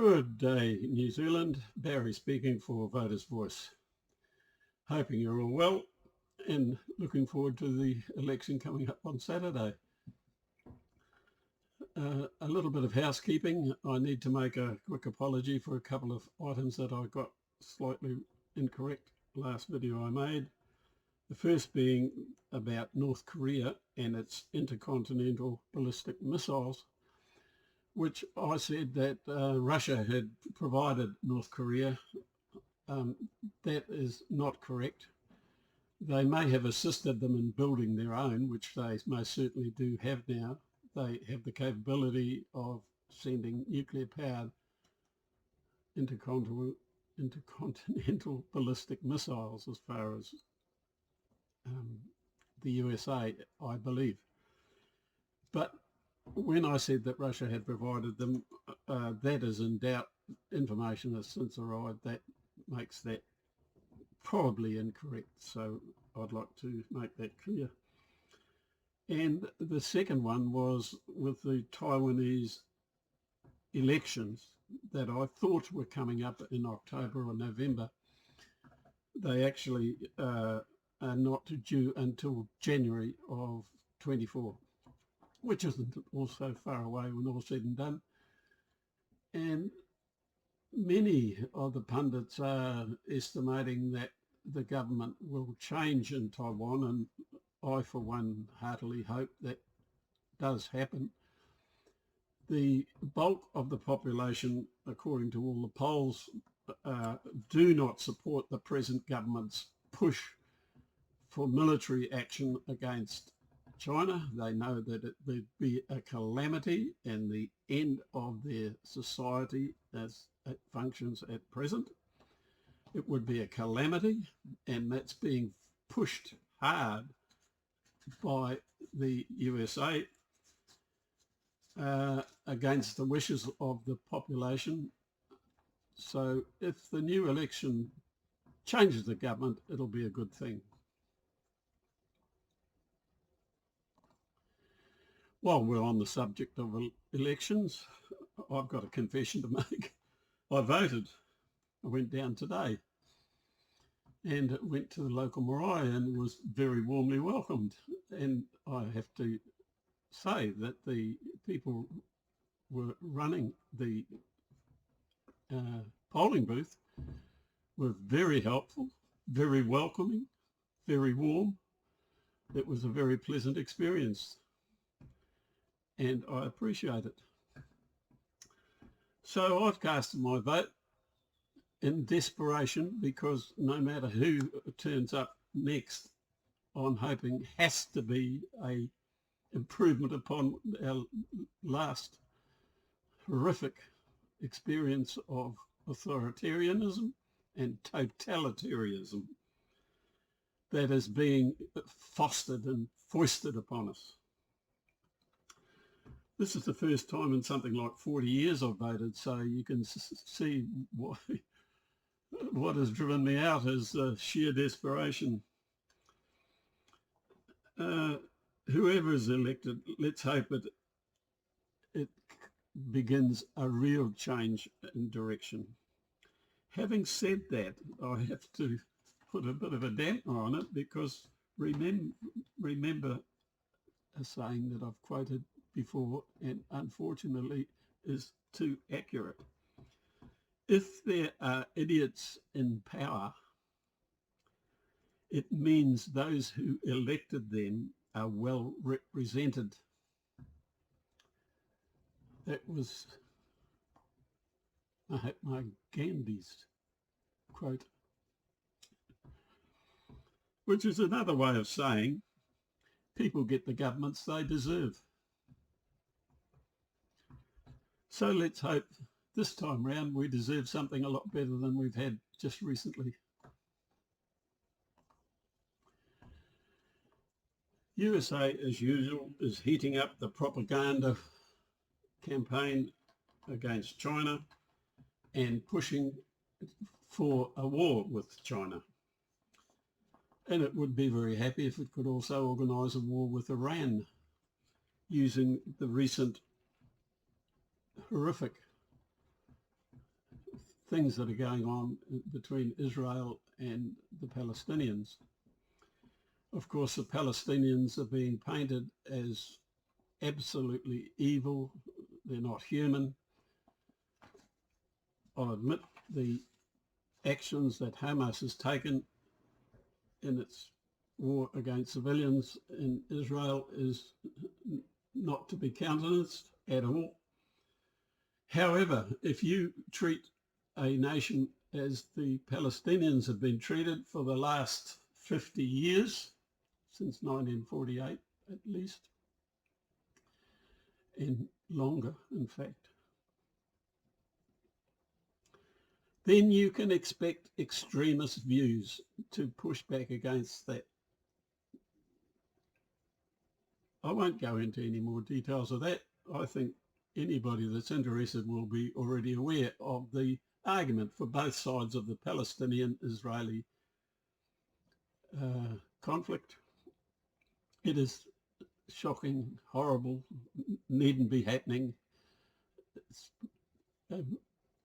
Good day, New Zealand. Barry speaking for Voters' Voice. Hoping you're all well and looking forward to the election coming up on Saturday. A little bit of housekeeping. I need to make a quick apology for a couple of items that I got slightly incorrect last video I made. The first being about North Korea and its intercontinental ballistic missiles, which I said that Russia had provided North Korea. That is not correct. They may have assisted them in building their own, which they most certainly do have now. They have the capability of sending nuclear-powered intercontinental ballistic missiles as far as the USA, I believe. But when I said that Russia had provided them, that is in doubt. Information has since arrived that makes that probably incorrect. So I'd like to make that clear. And the second one was with the Taiwanese elections that I thought were coming up in October or November. They actually are not due until January of 24, which isn't also far away when all said and done. And many of the pundits are estimating that the government will change in Taiwan, and I, for one, heartily hope that does happen. The bulk of the population, according to all the polls, do not support the present government's push for military action against China. They know that it would be a calamity and the end of their society as it functions at present. It would be a calamity, and that's being pushed hard by the USA against the wishes of the population. So if the new election changes the government, it'll be a good thing. While we're on the subject of elections, I've got a confession to make. I voted. I went down today and went to the local marae and was very warmly welcomed. And I have to say that the people were running the polling booth were very helpful, very welcoming, very warm. It was a very pleasant experience, and I appreciate it. So I've casted my vote in desperation, because no matter who turns up next, I'm hoping has to be a improvement upon our last horrific experience of authoritarianism and totalitarianism that is being fostered and foisted upon us. This is the first time in something like 40 years I've voted, so you can see what has driven me out is sheer desperation. Whoever is elected, let's hope it begins a real change in direction. Having said that, I have to put a bit of a damper on it, because remember a saying that I've quoted before and unfortunately is too accurate. If there are idiots in power, it means those who elected them are well represented. That was Mahatma Gandhi's quote, which is another way of saying people get the governments they deserve. So let's hope this time round we deserve something a lot better than we've had just recently. USA, as usual, is heating up the propaganda campaign against China and pushing for a war with China. And it would be very happy if it could also organise a war with Iran, using the recent horrific things that are going on between Israel and the Palestinians. Of course, the Palestinians are being painted as absolutely evil. They're not human. I'll admit the actions that Hamas has taken in its war against civilians in Israel is not to be countenanced at all. However, if you treat a nation as the Palestinians have been treated for the last 50 years, since 1948 at least, and longer in fact, then you can expect extremist views to push back against that. I won't go into any more details of that. I think anybody that's interested will be already aware of the argument for both sides of the Palestinian-Israeli conflict. It is shocking, horrible, needn't be happening. It's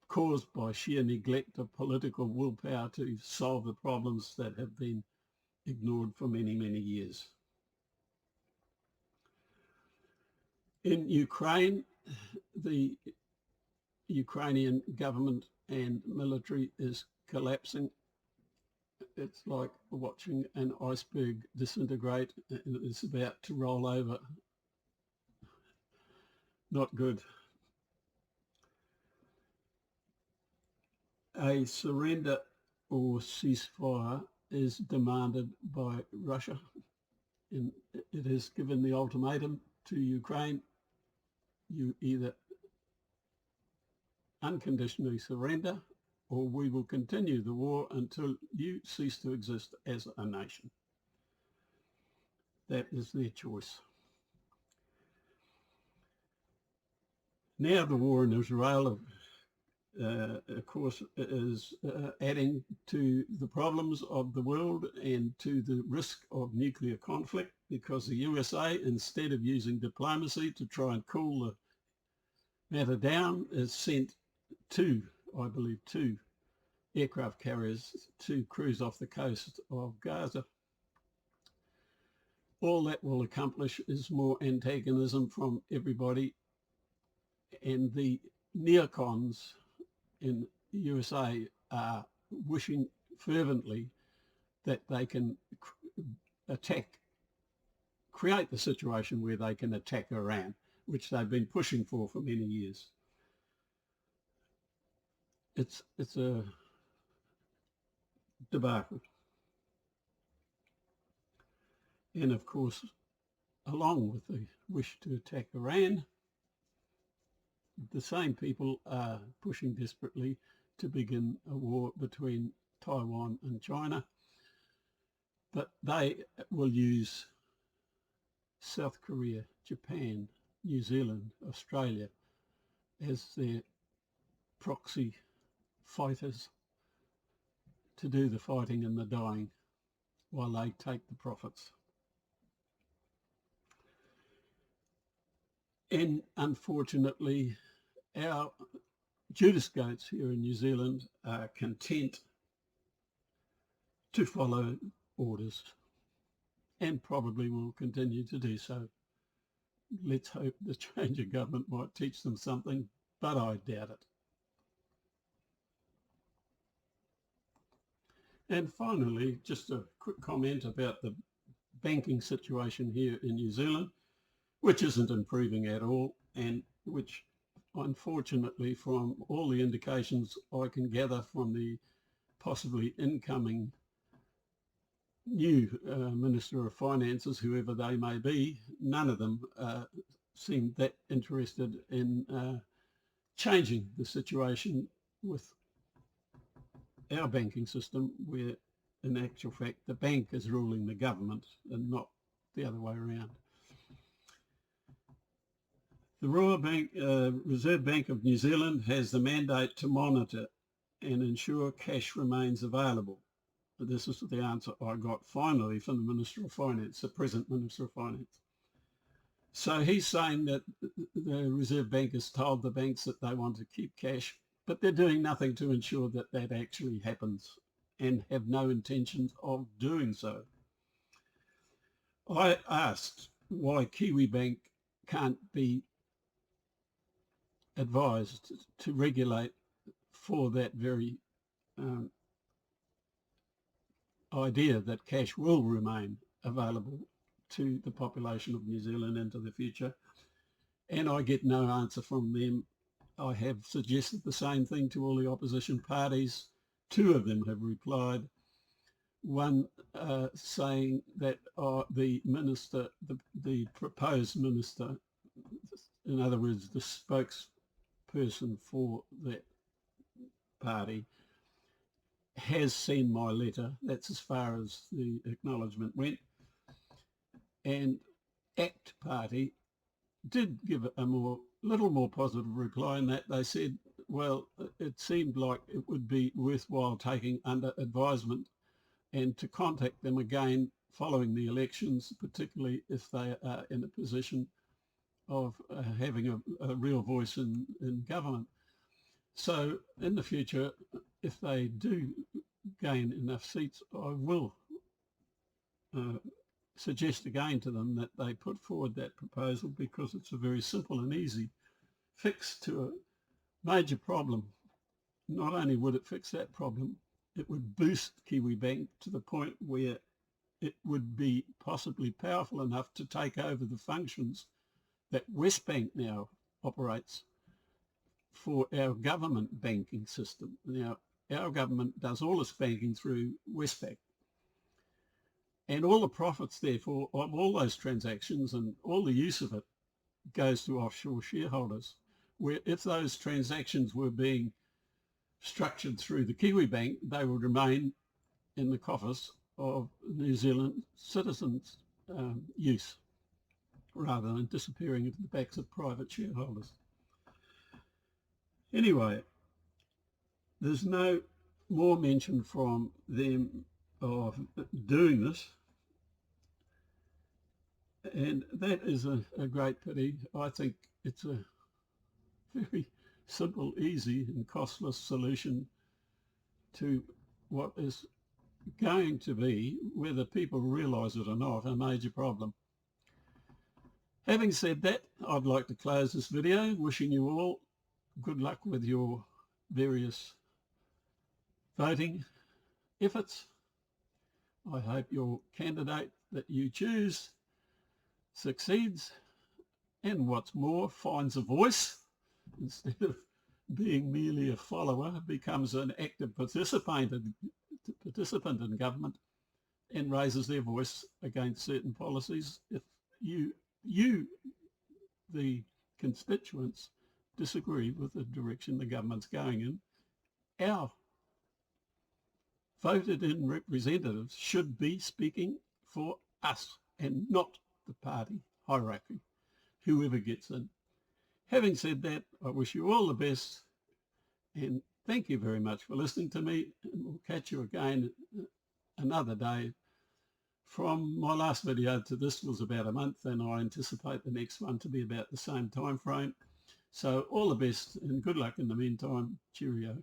caused by sheer neglect of political willpower to solve the problems that have been ignored for many, many years. In Ukraine, the Ukrainian government and military is collapsing. It's like watching an iceberg disintegrate. It's about to roll over. Not good. A surrender or ceasefire is demanded by Russia, and it has given the ultimatum to Ukraine: you either unconditionally surrender or we will continue the war until you cease to exist as a nation. That is their choice. Now the war in Israel, of course, is adding to the problems of the world and to the risk of nuclear conflict, because the USA, instead of using diplomacy to try and cool the matter down, has sent I believe two aircraft carriers to cruise off the coast of Gaza. All that will accomplish is more antagonism from everybody, and the neocons in the USA are wishing fervently that they can create the situation where they can attack Iran, which they've been pushing for many years. It's a debacle. And of course, along with the wish to attack Iran, the same people are pushing desperately to begin a war between Taiwan and China, but they will use South Korea, Japan, New Zealand, Australia as their proxy fighters to do the fighting and the dying while they take the profits. And unfortunately, our Judas goats here in New Zealand are content to follow orders and probably will continue to do so. Let's hope the change of government might teach them something, but I doubt it. And finally, just a quick comment about the banking situation here in New Zealand, which isn't improving at all, and which, unfortunately, from all the indications I can gather from the possibly incoming new Minister of Finances, whoever they may be, none of them seem that interested in changing the situation with our banking system, where in actual fact the bank is ruling the government and not the other way around. The Royal Bank, Reserve Bank of New Zealand has the mandate to monitor and ensure cash remains available. This is the answer I got finally from the Minister of Finance, the present Minister of Finance. So he's saying that the Reserve Bank has told the banks that they want to keep cash but they're doing nothing to ensure that that actually happens and have no intentions of doing so. I asked why Kiwibank can't be advised to regulate for that very idea that cash will remain available to the population of New Zealand into the future, and I get no answer from them. I have suggested the same thing to all the opposition parties. Two of them have replied. One saying that the minister, the proposed minister, in other words, the spokesperson for that party, has seen my letter. That's as far as the acknowledgement went. And ACT Party did give a little more positive reply in that they said, well, it seemed like it would be worthwhile taking under advisement and to contact them again following the elections, particularly if they are in a position of having a real voice in government. So in the future, if they do gain enough seats, I will suggest again to them that they put forward that proposal, because it's a very simple and easy fix to a major problem. Not only would it fix that problem, it would boost Kiwibank to the point where it would be possibly powerful enough to take over the functions that Westbank now operates for our government banking system. Now, our government does all its banking through Westbank. And all the profits, therefore, of all those transactions and all the use of it goes to offshore shareholders, where if those transactions were being structured through the Kiwibank, they would remain in the coffers of New Zealand citizens' use, rather than disappearing into the backs of private shareholders. Anyway, there's no more mention from them of doing this, and that is a great pity. I think it's a very simple, easy and costless solution to what is going to be, whether people realise it or not, a major problem. Having said that, I'd like to close this video wishing you all good luck with your various voting efforts. I hope your candidate that you choose succeeds, and what's more, finds a voice instead of being merely a follower, becomes an active participant in government and raises their voice against certain policies if you the constituents, disagree with the direction the government's going in. Our voted in representatives should be speaking for us and not the party hierarchy, whoever gets in. Having said that, I wish you all the best, and thank you very much for listening to me, and we'll catch you again another day. From my last video to this was about a month, and I anticipate the next one to be about the same time frame. So all the best and good luck in the meantime. Cheerio.